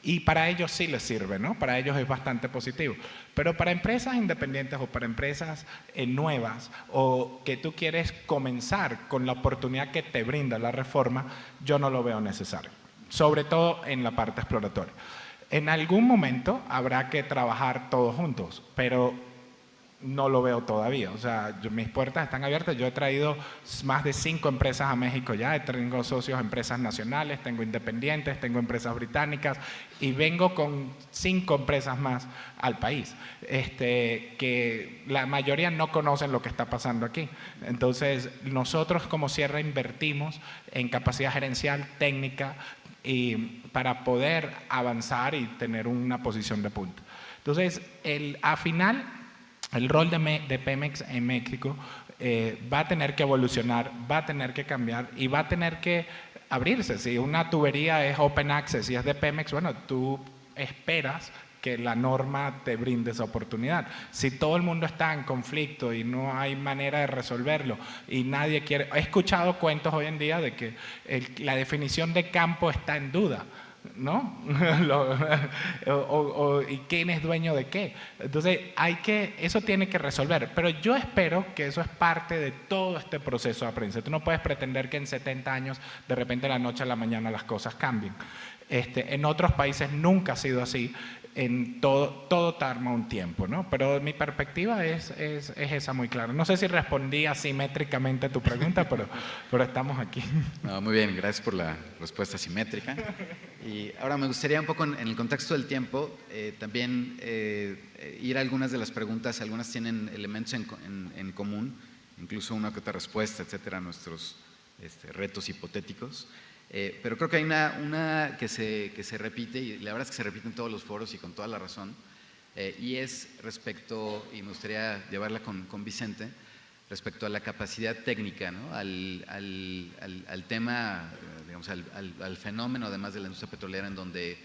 C: Y para ellos sí les sirve, ¿no? Para ellos es bastante positivo. Pero para empresas independientes o para empresas nuevas, o que tú quieres comenzar con la oportunidad que te brinda la reforma, yo no lo veo necesario. Sobre todo en la parte exploratoria. En algún momento habrá que trabajar todos juntos, pero no lo veo todavía. O sea, mis puertas están abiertas. Yo he traído más de 5 empresas a México ya. Tengo socios, empresas nacionales, tengo independientes, tengo empresas británicas, y vengo con 5 empresas más al país, que la mayoría no conocen lo que está pasando aquí. Entonces, nosotros como Sierra invertimos en capacidad gerencial, técnica, y para poder avanzar y tener una posición de punta. Entonces, al final, el rol de Pemex en México va a tener que evolucionar, va a tener que cambiar y va a tener que abrirse. Si una tubería es open access y es de Pemex, bueno, tú esperas que la norma te brinde esa oportunidad. Si todo el mundo está en conflicto y no hay manera de resolverlo y nadie quiere... He escuchado cuentos hoy en día de que la definición de campo está en duda, ¿no? ¿Y quién es dueño de qué? Entonces, eso tiene que resolver. Pero yo espero que eso es parte de todo este proceso de aprendizaje. Tú no puedes pretender que en 70 años, de repente, de la noche a la mañana, las cosas cambien. En otros países nunca ha sido así. En todo tarda un tiempo, ¿no? Pero mi perspectiva es esa muy clara. No sé si respondí asimétricamente a tu pregunta, pero estamos aquí.
A: No, muy bien, gracias por la respuesta simétrica. Y ahora me gustaría un poco en el contexto del tiempo también ir a algunas de las preguntas. Algunas tienen elementos en común, incluso una que otra respuesta, etcétera, a nuestros retos hipotéticos. Pero creo que hay una que se repite, y la verdad es que se repite en todos los foros y con toda la razón, y es respecto, y me gustaría llevarla con Vicente, respecto a la capacidad técnica, ¿no? al tema, digamos, al fenómeno, además de la industria petrolera, en donde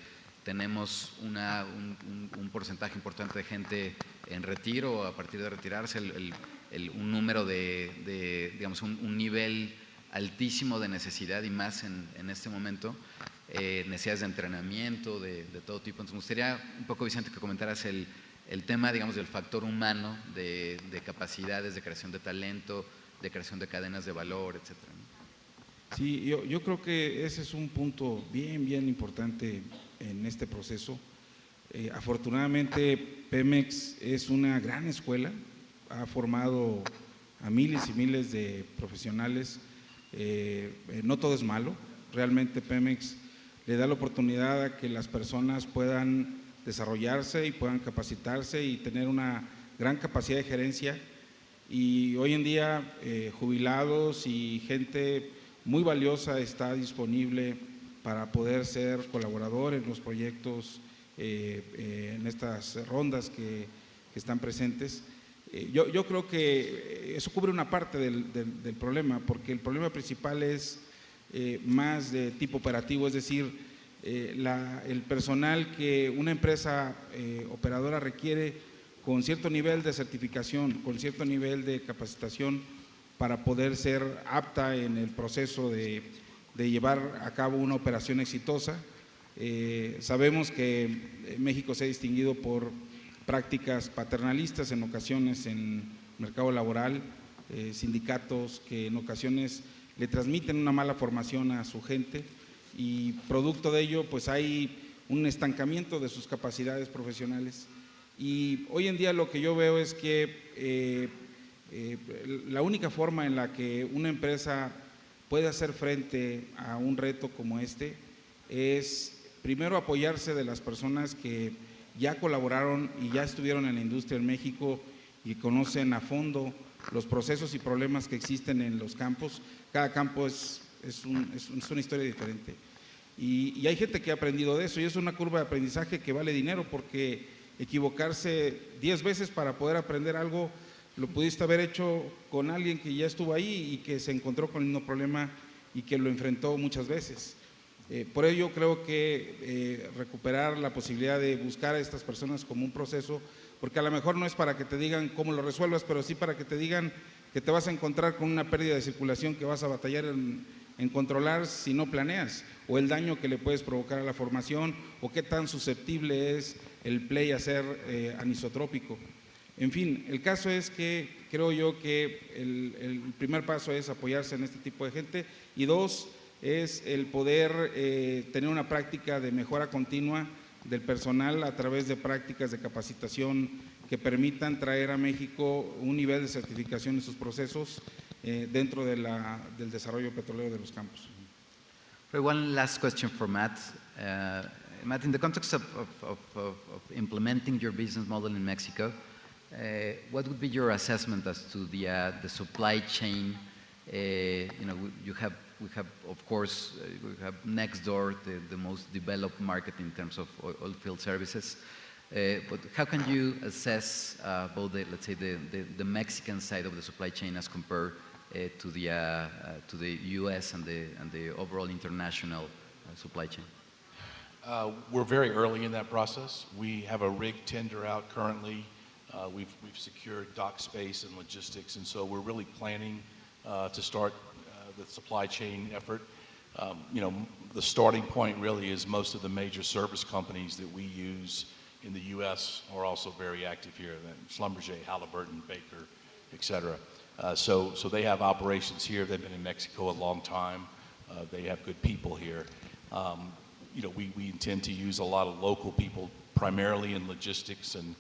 A: tenemos un porcentaje importante de gente en retiro, a partir de retirarse, un número digamos, un nivel altísimo de necesidad, y más en este momento, necesidades de entrenamiento de todo tipo. Entonces me gustaría un poco, Vicente, que comentaras el tema, digamos, del factor humano, de capacidades, de creación de talento, de creación de cadenas de valor, etcétera, ¿no?
D: Sí, yo creo que ese es un punto bien importante en este proceso. Afortunadamente, Pemex es una gran escuela, ha formado a miles y miles de profesionales. No todo es malo, realmente Pemex le da la oportunidad a que las personas puedan desarrollarse y puedan capacitarse y tener una gran capacidad de gerencia, y hoy en día jubilados y gente muy valiosa está disponible para poder ser colaborador en los proyectos, en estas rondas que están presentes. Yo creo que eso cubre una parte del problema, porque el problema principal es más de tipo operativo, es decir, el personal que una empresa operadora requiere con cierto nivel de certificación, con cierto nivel de capacitación para poder ser apta en el proceso de llevar a cabo una operación exitosa. Sabemos que México se ha distinguido por prácticas paternalistas en ocasiones en el mercado laboral, sindicatos que en ocasiones le transmiten una mala formación a su gente, y producto de ello pues hay un estancamiento de sus capacidades profesionales. Y hoy en día lo que yo veo es que la única forma en la que una empresa puede hacer frente a un reto como este es primero apoyarse de las personas que ya colaboraron y ya estuvieron en la industria en México y conocen a fondo los procesos y problemas que existen en los campos. Cada campo es una historia diferente, y hay gente que ha aprendido de eso, y es una curva de aprendizaje que vale dinero, porque equivocarse 10 veces para poder aprender algo lo pudiste haber hecho con alguien que ya estuvo ahí y que se encontró con el mismo problema y que lo enfrentó muchas veces. Por ello creo que recuperar la posibilidad de buscar a estas personas como un proceso, porque a lo mejor no es para que te digan cómo lo resuelvas, pero sí para que te digan que te vas a encontrar con una pérdida de circulación que vas a batallar en controlar si no planeas, o el daño que le puedes provocar a la formación, o qué tan susceptible es el play a ser anisotrópico. En fin, el caso es que creo yo que el primer paso es apoyarse en este tipo de gente, y dos, es el poder tener una práctica de mejora continua del personal a través de prácticas de capacitación que permitan traer a México un nivel de certificación en sus procesos dentro del desarrollo petrolero de los campos.
A: One last question for Matt. Matt, in the context of implementing your business model in Mexico, what would be your assessment as to the supply chain? You have we have, of course, we have next door the most developed market in terms of oil field services. But how can you assess both the, let's say, the Mexican side of the supply chain as compared to the U.S. and the overall international supply chain?
B: We're very early in that process. We have a rig tender out currently. We've secured dock space and logistics, and so we're really planning to start the supply chain effort. You know, the starting point really is most of the major service companies that we use in the U.S. are also very active here. Schlumberger, Halliburton, Baker, et cetera. So they have operations here. They've been in Mexico a long time. They have good people here. You know, we intend to use a lot of local people, primarily in logistics and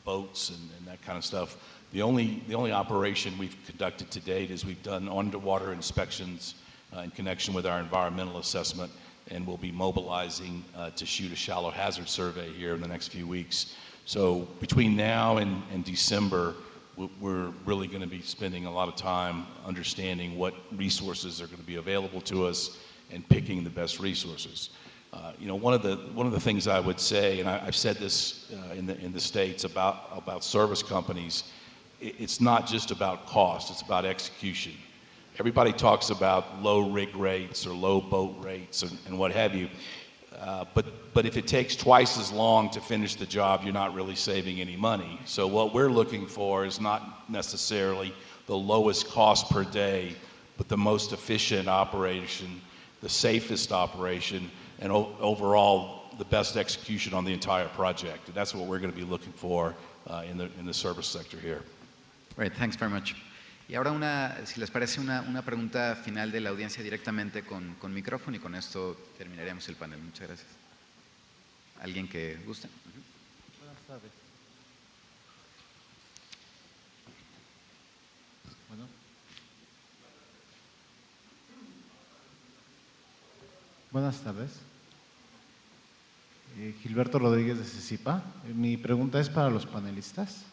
B: boats and that kind of stuff. The only operation we've conducted to date is we've done underwater inspections in connection with our environmental assessment, and we'll be mobilizing to shoot a shallow hazard survey here in the next few weeks. So between now and December, we're really going to be spending a lot of time understanding what resources are going to be available to us and picking the best resources. You know, one of the things I would say, and I've said this in the States about service companies, it's not just about cost; it's about execution. Everybody talks about low rig rates or low boat rates and what have you, but if it takes twice as long to finish the job, you're not really saving any money. So what we're looking for is not necessarily the lowest cost per day, but the most efficient operation, the safest operation, and overall the best execution on the entire project. And that's what we're going to be looking for in the service sector here.
A: Great, thanks very much. Y ahora si les parece, una pregunta final de la audiencia directamente con micrófono, y con esto terminaríamos el panel. Muchas gracias. ¿Alguien que guste?
E: Buenas tardes. Bueno. Buenas tardes. Gilberto Rodríguez de CECIPA. Mi pregunta es para los panelistas.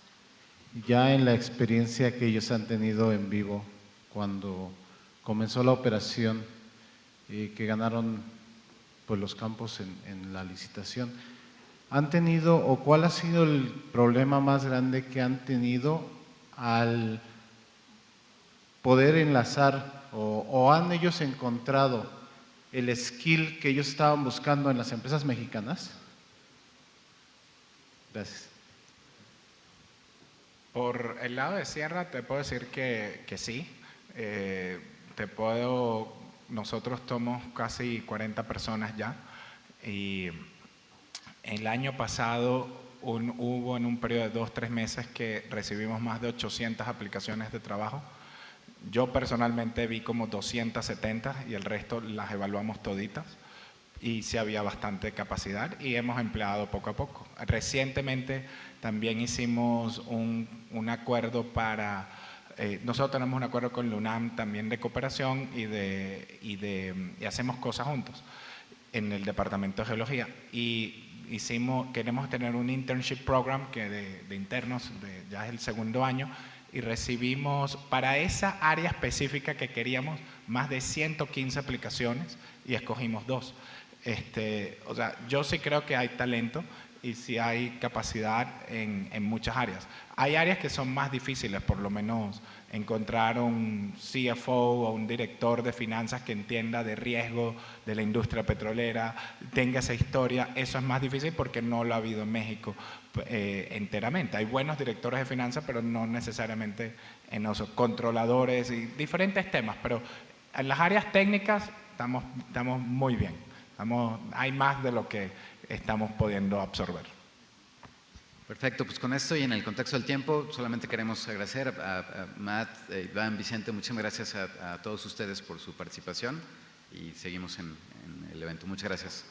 E: Ya en la experiencia que ellos han tenido en vivo cuando comenzó la operación que ganaron pues, los campos en la licitación, ¿han tenido o cuál ha sido el problema más grande que han tenido al poder enlazar o han ellos encontrado el skill que ellos estaban buscando en las empresas mexicanas? Gracias.
C: Por el lado de Sierra te puedo decir que sí. Nosotros somos casi 40 personas ya, y el año pasado hubo en un periodo de 2-3 meses que recibimos más de 800 aplicaciones de trabajo. Yo personalmente vi como 270 y el resto las evaluamos toditas, y sí había bastante capacidad y hemos empleado poco a poco. Recientemente también hicimos un acuerdo para, nosotros tenemos un acuerdo con la UNAM también de cooperación y hacemos cosas juntos en el Departamento de Geología, y queremos tener un internship program que de internos, ya es el segundo año, y recibimos para esa área específica que queríamos más de 115 aplicaciones y escogimos 2. O sea, yo sí creo que hay talento y sí hay capacidad en muchas áreas. Hay áreas que son más difíciles, por lo menos encontrar un CFO o un director de finanzas que entienda de riesgo de la industria petrolera, tenga esa historia. Eso es más difícil porque no lo ha habido en México enteramente. Hay buenos directores de finanzas, pero no necesariamente en los controladores y diferentes temas. Pero en las áreas técnicas estamos muy bien. Hay más de lo que estamos pudiendo absorber.
A: Perfecto, pues con esto y en el contexto del tiempo, solamente queremos agradecer a Matt, Iván, Vicente, muchísimas gracias a todos ustedes por su participación, y seguimos en el evento. Muchas gracias.